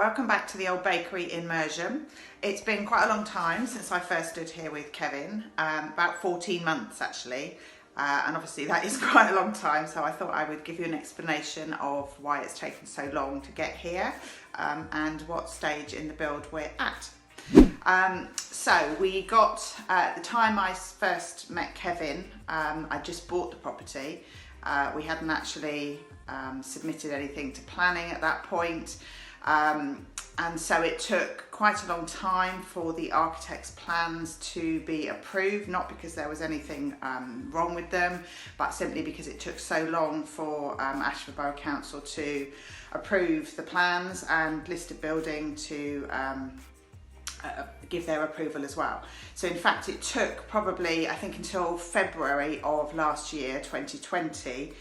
Welcome back to the old bakery in Mersham. It's been quite a long time since I first stood here with Kevin, about 14 months actually, and obviously that is quite a long time, so I thought I would give you an explanation of why it's taken so long to get here and what stage in the build we're at. So we got, at the time I first met Kevin, I just bought the property. We hadn't actually submitted anything to planning at that point, and so it took quite a long time for the architect's plans to be approved, not because there was anything wrong with them, but simply because it took so long for Ashford Borough Council to approve the plans and listed building to give their approval as well. So in fact it took probably, I think, until February of last year, 2020,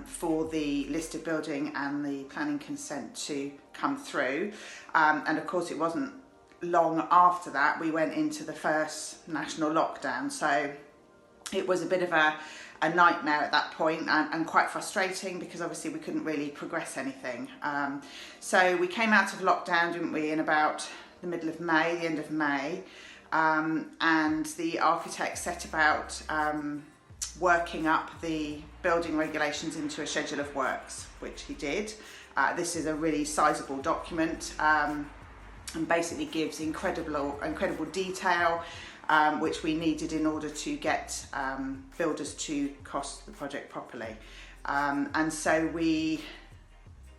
for the listed building and the planning consent to come through. And of course it wasn't long after that we went into the first national lockdown. So it was a bit of a nightmare at that point, and quite frustrating because obviously we couldn't really progress anything. So we came out of lockdown, didn't we, in about the middle of May, the end of May, and the architect set about working up the building regulations into a schedule of works, which he did. This is a really sizable document and basically gives incredible detail, which we needed in order to get builders to cost the project properly. And so we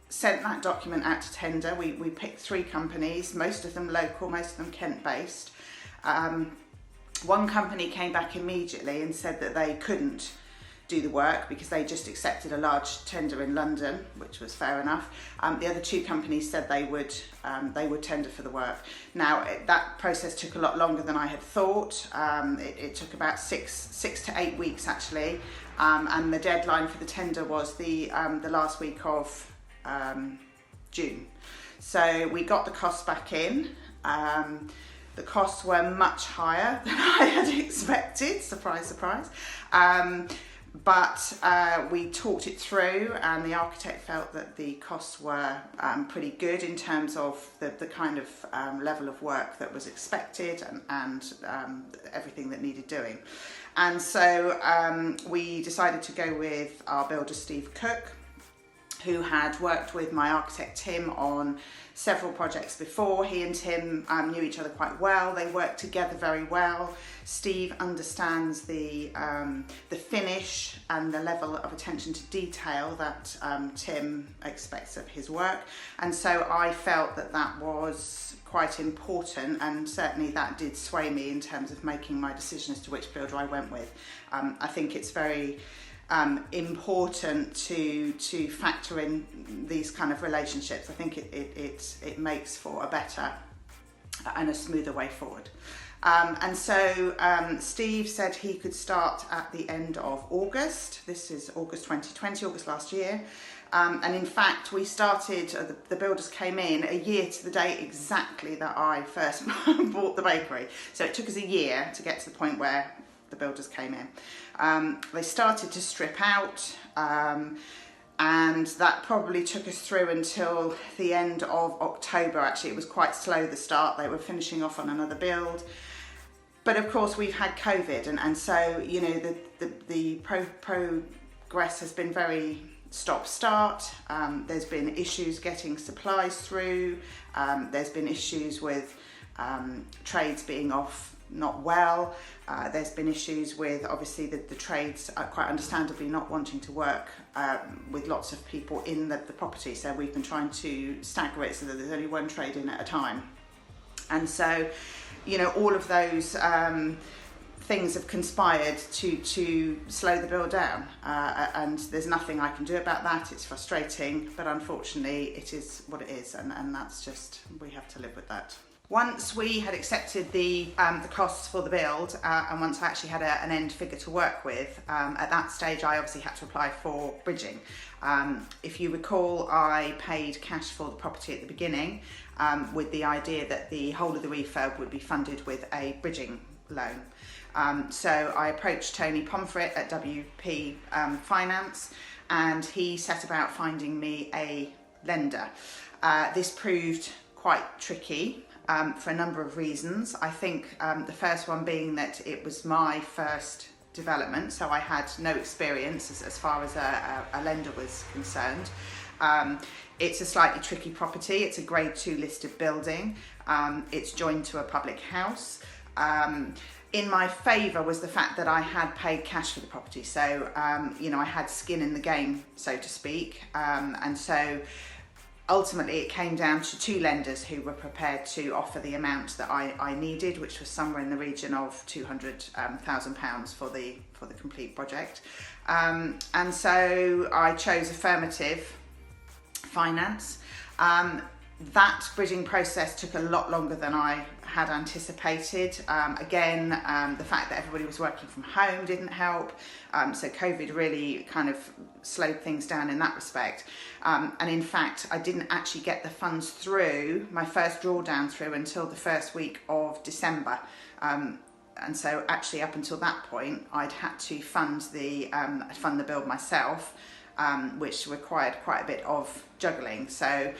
sent that document out to tender. We picked 3 companies, most of them local, most of them Kent-based. One company came back immediately and said that they couldn't do the work because they just accepted a large tender in London, which was fair enough. The other 2 companies said they would tender for the work. Now that process took a lot longer than I had thought. It took about six to 8 weeks actually, and the deadline for the tender was the last week of June. So we got the costs back in. The costs were much higher than I had expected, surprise, surprise. But we talked it through, and the architect felt that the costs were pretty good in terms of the kind of level of work that was expected and everything that needed doing. And so we decided to go with our builder, Steve Cook, who had worked with my architect Tim on several projects before. He and Tim knew each other quite well. They worked together very well. Steve understands the finish and the level of attention to detail that Tim expects of his work, and so I felt that that was quite important, and certainly that did sway me in terms of making my decision as to which builder I went with. I think it's very important to factor in these kind of relationships. I think it makes for a better and a smoother way forward. And so Steve said he could start at the end of August. This is August 2020, August last year. And in fact, we started, the builders came in a year to the day exactly that I first bought the bakery. So it took us a year to get to the point where the builders came in. They started to strip out, and that probably took us through until the end of October. Actually, it was quite slow, the start. They were finishing off on another build. But of course we've had COVID, and so, you know, the progress has been very stop-start. There's been issues getting supplies through. There's been issues with trades being off not well. There's been issues with obviously the trades quite understandably not wanting to work with lots of people in the property, so we've been trying to stagger it so that there's only one trade in at a time. And so, you know, all of those things have conspired to slow the build down, and there's nothing I can do about that. It's frustrating, but unfortunately it is what it is, and that's just, we have to live with that. Once we had accepted the costs for the build, and once I actually had an end figure to work with, at that stage I obviously had to apply for bridging. If you recall, I paid cash for the property at the beginning, with the idea that the whole of the refurb would be funded with a bridging loan. So I approached Tony Pomfret at WP Finance, and he set about finding me a lender. This proved quite tricky for a number of reasons. I think the first one being that it was my first development, so I had no experience as far as a lender was concerned. It's a slightly tricky property. It's a grade 2 listed building. It's joined to a public house. In my favour was the fact that I had paid cash for the property, so I had skin in the game, so to speak, and so ultimately it came down to 2 lenders who were prepared to offer the amount that I needed, which was somewhere in the region of £200,000 for the complete project, and so I chose affirmative finance. That bridging process took a lot longer than I had anticipated. Again, the fact that everybody was working from home didn't help. So COVID really kind of slowed things down in that respect. And in fact, I didn't actually get the funds through, my first drawdown through, until the first week of December. And so actually up until that point, I'd had to fund the build myself, which required quite a bit of juggling. So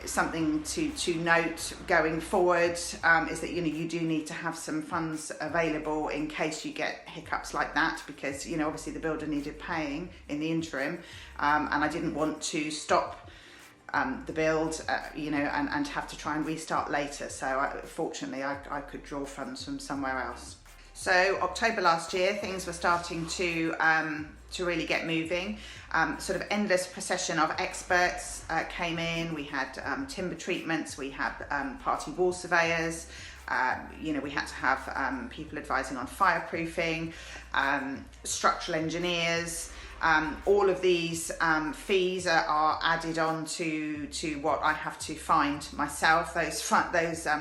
something to note going forward is that you do need to have some funds available in case you get hiccups like that, because obviously the builder needed paying in the interim, and I didn't want to stop the build and have to try and restart later. So fortunately I could draw funds from somewhere else. So October last year, things were starting to really get moving. Sort of endless procession of experts came in. We had timber treatments, we had party wall surveyors, we had to have people advising on fireproofing, structural engineers. All of these fees are added on to what I have to find myself. Those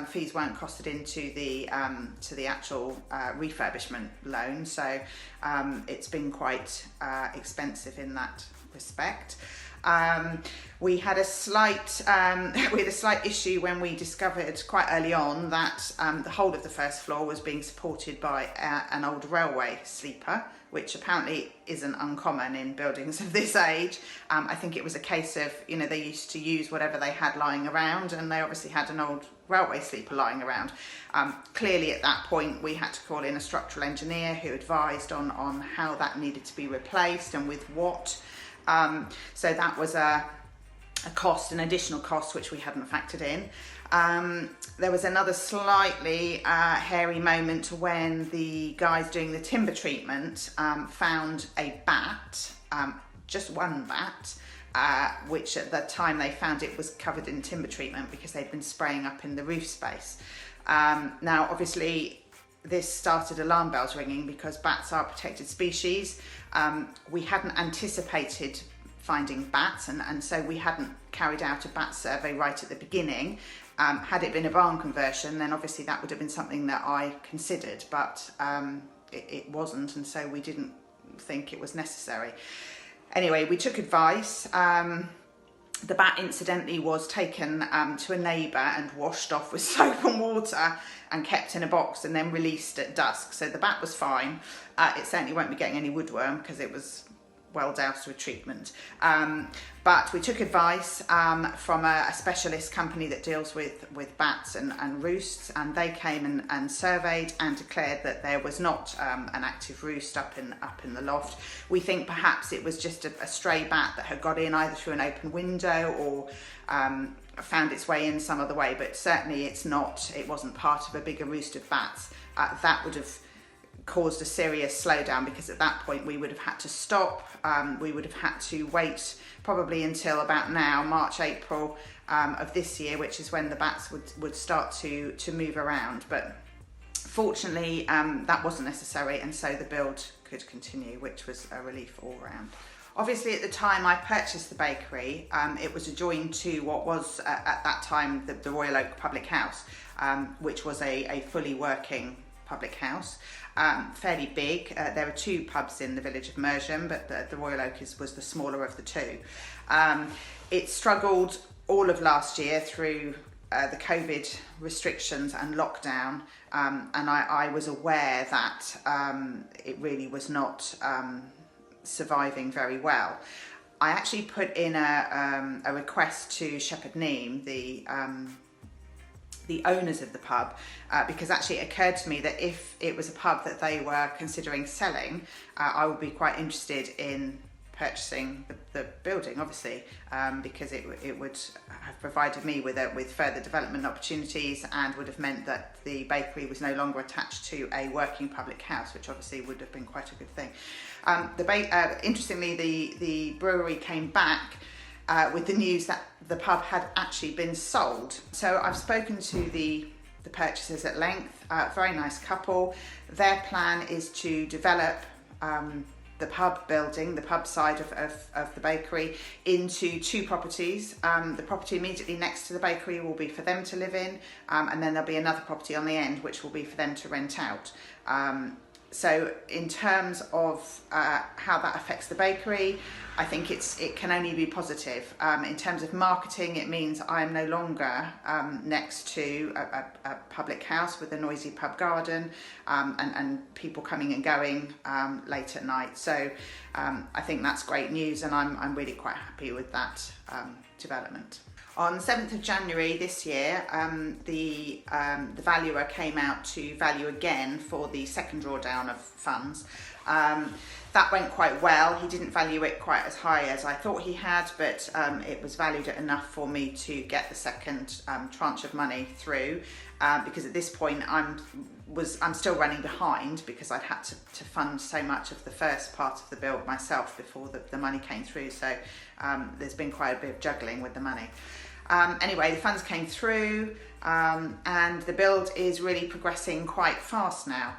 fees weren't costed into the actual refurbishment loan, so it's been quite expensive in that respect. We had a slight issue when we discovered quite early on that the whole of the first floor was being supported by an old railway sleeper, which apparently isn't uncommon in buildings of this age. I think it was a case of, they used to use whatever they had lying around, and they obviously had an old railway sleeper lying around. Clearly at that point we had to call in a structural engineer who advised on how that needed to be replaced and with what. So that was an additional cost which we hadn't factored in. There was another slightly hairy moment when the guys doing the timber treatment found a bat, just one bat, which at the time they found it was covered in timber treatment because they'd been spraying up in the roof space. Now obviously this started alarm bells ringing because bats are a protected species. We hadn't anticipated finding bats, and so we hadn't carried out a bat survey right at the beginning. Had it been a barn conversion, then obviously that would have been something that I considered, but it wasn't, and so we didn't think it was necessary. Anyway, we took advice. The bat incidentally was taken to a neighbour and washed off with soap and water and kept in a box and then released at dusk. So the bat was fine. It certainly won't be getting any woodworm because it was well doused with treatment. But we took advice from a specialist company that deals with bats and roosts, and they came and surveyed and declared that there was not an active roost up in the loft. We think perhaps it was just a stray bat that had got in either through an open window or found its way in some other way, but certainly it wasn't part of a bigger roost of bats. That would have caused a serious slowdown, because at that point we would have had to stop. We would have had to wait probably until about now, March, April of this year, which is when the bats would start to move around. But fortunately that wasn't necessary, and so the build could continue, which was a relief all round. Obviously at the time I purchased the bakery, it was adjoined to what was at that time the Royal Oak Public House, which was a fully working public house, fairly big. There are 2 pubs in the village of Mersham, but the Royal Oak was the smaller of the 2. It struggled all of last year through the COVID restrictions and lockdown, and I was aware that it really was not surviving very well. I actually put in a request to Shepherd Neame, the owners of the pub, because actually it occurred to me that if it was a pub that they were considering selling, I would be quite interested in purchasing the building, obviously, because it would have provided me with further development opportunities, and would have meant that the bakery was no longer attached to a working public house, which obviously would have been quite a good thing. Interestingly, the brewery came back with the news that the pub had actually been sold. So I've spoken to the purchasers at length, very nice couple. Their plan is to develop the pub building, the pub side of the bakery, into 2 properties. The property immediately next to the bakery will be for them to live in, and then there'll be another property on the end which will be for them to rent out. So in terms of how that affects the bakery, I think it can only be positive. In terms of marketing, it means I am no longer next to a public house with a noisy pub garden, and people coming and going late at night. So I think that's great news, and I'm really quite happy with that development. On the 7th of January this year, the valuer came out to value again for the second drawdown of funds. That went quite well. He didn't value it quite as high as I thought he had, but it was valued at enough for me to get the second tranche of money through, because at this point I'm still running behind, because I'd had to fund so much of the first part of the build myself before the money came through. So there's been quite a bit of juggling with the money. Anyway, the funds came through, and the build is really progressing quite fast now.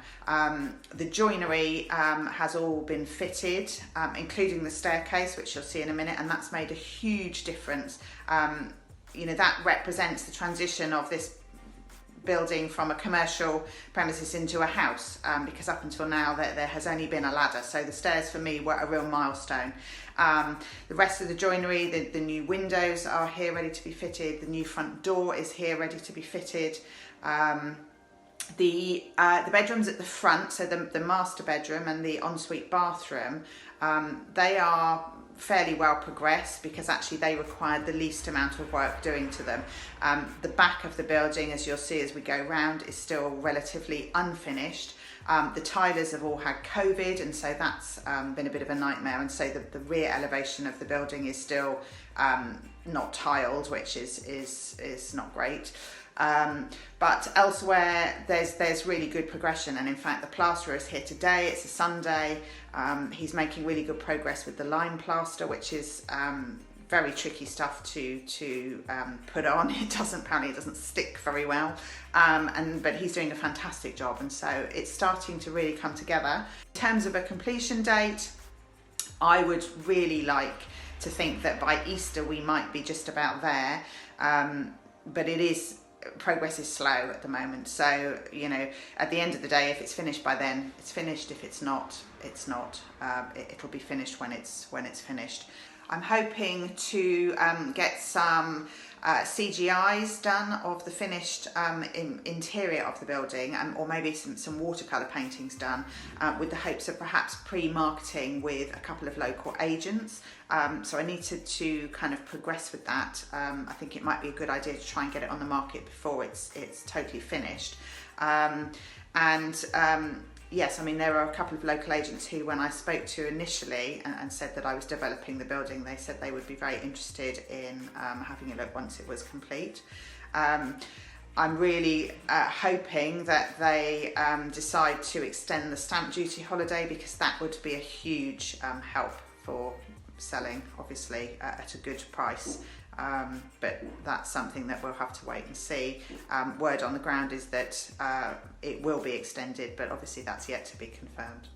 The joinery has all been fitted, including the staircase, which you'll see in a minute, and that's made a huge difference. That represents the transition of this building from a commercial premises into a house, because up until now there has only been a ladder, so the stairs for me were a real milestone. The rest of the joinery, the new windows are here ready to be fitted, the new front door is here ready to be fitted. The bedrooms at the front, so the master bedroom and the ensuite bathroom, they are fairly well progressed, because actually they required the least amount of work doing to them. The back of the building, as you'll see as we go round, is still relatively unfinished. The tilers have all had COVID, and so that's been a bit of a nightmare, and so the rear elevation of the building is still not tiled, which is not great. But elsewhere there's really good progression, and in fact the plasterer is here today. It's a Sunday. He's making really good progress with the lime plaster, which is very tricky stuff to put on. Apparently it doesn't stick very well, but he's doing a fantastic job, and so it's starting to really come together. In terms of a completion date, I would really like to think that by Easter we might be just about there, but progress is slow at the moment. So at the end of the day, if it's finished by then, it's finished. If it's not, it's not. It'll be finished when it's finished. I'm hoping to get some CGIs done of the finished interior of the building, or maybe some watercolour paintings done, with the hopes of perhaps pre-marketing with a couple of local agents. So I need to kind of progress with that. I think it might be a good idea to try and get it on the market before it's totally finished. Yes, I mean, there are a couple of local agents who, when I spoke to initially and said that I was developing the building, they said they would be very interested in having a look once it was complete. I'm really hoping that they decide to extend the stamp duty holiday, because that would be a huge help for selling, obviously, at a good price. But that's something that we'll have to wait and see. Word on the ground is that it will be extended, but obviously that's yet to be confirmed.